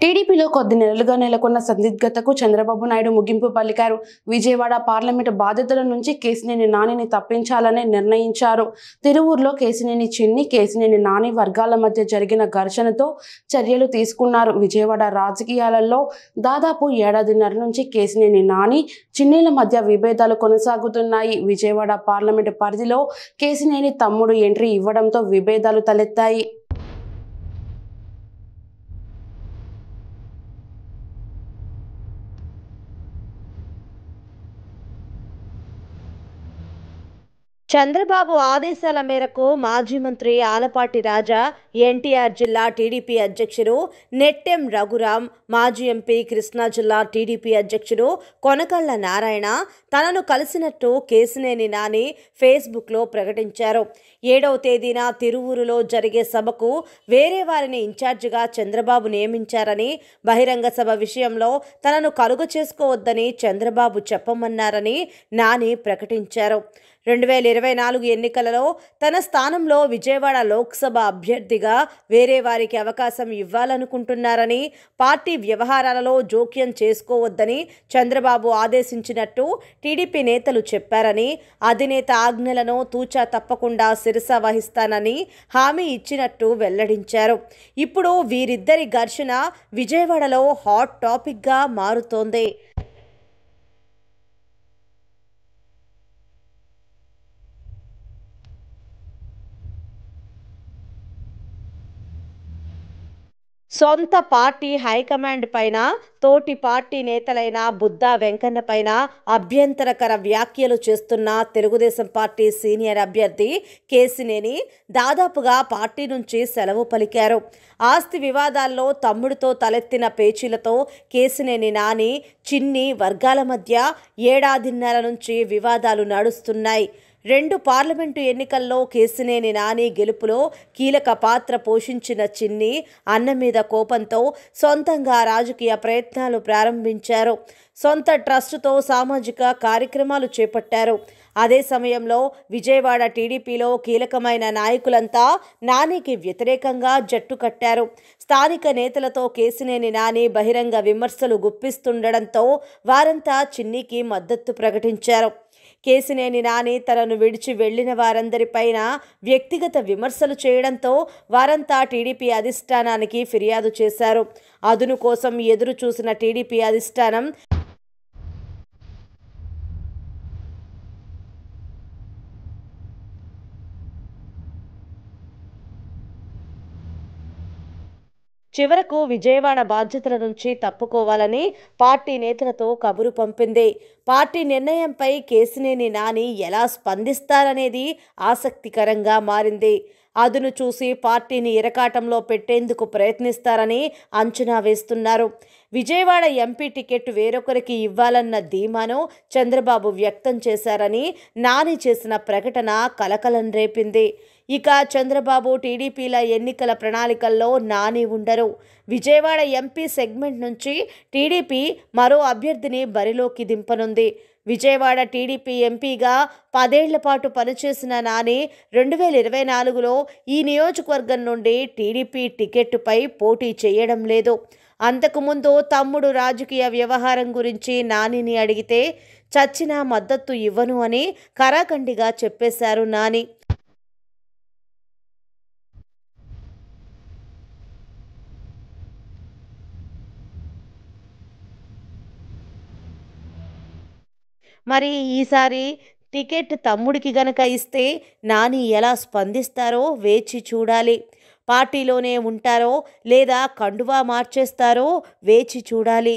టీడీపీలో కొద్ది నెలలుగా నెలకొన్న సందిగ్ధతకు చంద్రబాబు నాయుడు ముగింపు పలికారు. విజయవాడ పార్లమెంటు బాధ్యతల నుంచి కేశినేని నానిని తప్పించాలని నిర్ణయించారు. తిరువూరులో కేశినేని చిన్ని, కేశినేని నాని వర్గాల మధ్య జరిగిన ఘర్షణతో చర్యలు తీసుకున్నారు. విజయవాడ రాజకీయాలలో దాదాపు ఏడాదిన్నర నుంచి కేశినేని నాని, చిన్నీల మధ్య విభేదాలు కొనసాగుతున్నాయి. విజయవాడ పార్లమెంటు పరిధిలో కేశినేని తమ్ముడు ఎంట్రీ ఇవ్వడంతో విభేదాలు తలెత్తాయి. చంద్రబాబు ఆదేశాల మేరకు మాజీ మంత్రి ఆలపాటి రాజా, ఎన్టీఆర్ జిల్లా టీడీపీ అధ్యక్షుడు నెట్టెం రఘురాం, మాజీ ఎంపీ కృష్ణా జిల్లా టీడీపీ అధ్యక్షుడు కొనకళ్ళ నారాయణ తనను కలిసినట్టు కేశినేని నాని ఫేస్బుక్లో ప్రకటించారు. 7వ తేదీన తిరువూరులో జరిగే సభకు వేరే వారిని ఇన్ఛార్జిగా చంద్రబాబు నియమించారని, బహిరంగ సభ విషయంలో తనను కలుగ చేసుకోవద్దని చంద్రబాబు చెప్పమన్నారని నాని ప్రకటించారు. 2024 ఎన్నికలలో తన స్థానంలో విజయవాడ లోక్సభ అభ్యర్థిగా వేరే వారికి అవకాశం ఇవ్వాలనుకుంటున్నారని, పార్టీ వ్యవహారాలలో జోక్యం చేసుకోవద్దని చంద్రబాబు ఆదేశించినట్టు టీడీపీ నేతలు చెప్పారని, అధినేత ఆజ్ఞలను తూచా తప్పకుండా శిరస వహిస్తానని హామీ ఇచ్చినట్టు వెల్లడించారు. ఇప్పుడు వీరిద్దరి ఘర్షణ విజయవాడలో హాట్ టాపిక్గా మారుతోంది. సొంత పార్టీ హైకమాండ్ పైన, తోటి పార్టీ నేతలైన బుద్దా వెంకన్న పైన అభ్యంతరకర వ్యాఖ్యలు చేస్తున్న తెలుగుదేశం పార్టీ సీనియర్ అభ్యర్థి కేశినేని దాదాపుగా పార్టీ నుంచి సెలవు పలికారు. ఆస్తి వివాదాల్లో తమ్ముడితో తలెత్తిన పేచీలతో కేశినేని నాని, చిన్ని వర్గాల మధ్య ఏడాదిన్నర నుంచి వివాదాలు నడుస్తున్నాయి. 2 పార్లమెంటు ఎన్నికల్లో కేశినేని నాని గెలుపులో కీలక పాత్ర పోషించిన చిన్ని అన్న మీద కోపంతో సొంతంగా రాజకీయ ప్రయత్నాలు ప్రారంభించారు. సొంత ట్రస్టుతో సామాజిక కార్యక్రమాలు చేపట్టారు. అదే సమయంలో విజయవాడ టీడీపీలో కీలకమైన నాయకులంతా నానికి వ్యతిరేకంగా జట్టు కట్టారు. స్థానిక నేతలతో కేశినేని నాని బహిరంగ విమర్శలు గుప్పిస్తుండడంతో వారంతా చిన్నికి మద్దతు ప్రకటించారు. కేశినేని నాని తనను విడిచి వెళ్లిన వారందరిపైన వ్యక్తిగత విమర్శలు చేయడంతో వారంతా టీడీపీ అధిష్టానానికి ఫిర్యాదు చేశారు. అదును కోసం ఎదురు చూసిన టీడీపీ అధిష్టానం చివరకు విజయవాడ బాధ్యతల నుంచి తప్పుకోవాలని పార్టీ నేతలతో కబురు పంపింది. పార్టీ నిర్ణయంపై కేశినేని నాని ఎలా స్పందిస్తారనేది ఆసక్తికరంగా మారింది. అదును చూసి పార్టీని ఇరకాటంలో పెట్టేందుకు ప్రయత్నిస్తారని అంచనా వేస్తున్నారు. విజయవాడ ఎంపీ టికెట్ వేరొకరికి ఇవ్వాలన్న ధీమాను చంద్రబాబు వ్యక్తం చేశారని నాని చేసిన ప్రకటన కలకలం రేపింది. ఇక చంద్రబాబు టీడీపీల ఎన్నికల ప్రణాళికల్లో నాని ఉండరు. విజయవాడ ఎంపీ సెగ్మెంట్ నుంచి టీడీపీ మరో అభ్యర్థిని బరిలోకి దింపనుంది. విజయవాడ టీడీపీ ఎంపీగా 10 ఏళ్ల పాటు పనిచేసిన నాని 2024లో ఈ నియోజకవర్గం నుండి టీడీపీ టికెట్టుపై పోటీ చేయడం లేదు. అంతకుముందు తమ్ముడు రాజకీయ వ్యవహారం గురించి నానిని అడిగితే చచ్చినా మద్దతు ఇవ్వను అని కరాఖండిగా చెప్పేశారు నాని. మరి ఈసారి టికెట్ తమ్ముడికి గనక ఇస్తే నాని ఎలా స్పందిస్తారో వేచి చూడాలి. పార్టీలోనే ఉంటారో లేదా కండువా మార్చేస్తారో వేచి చూడాలి.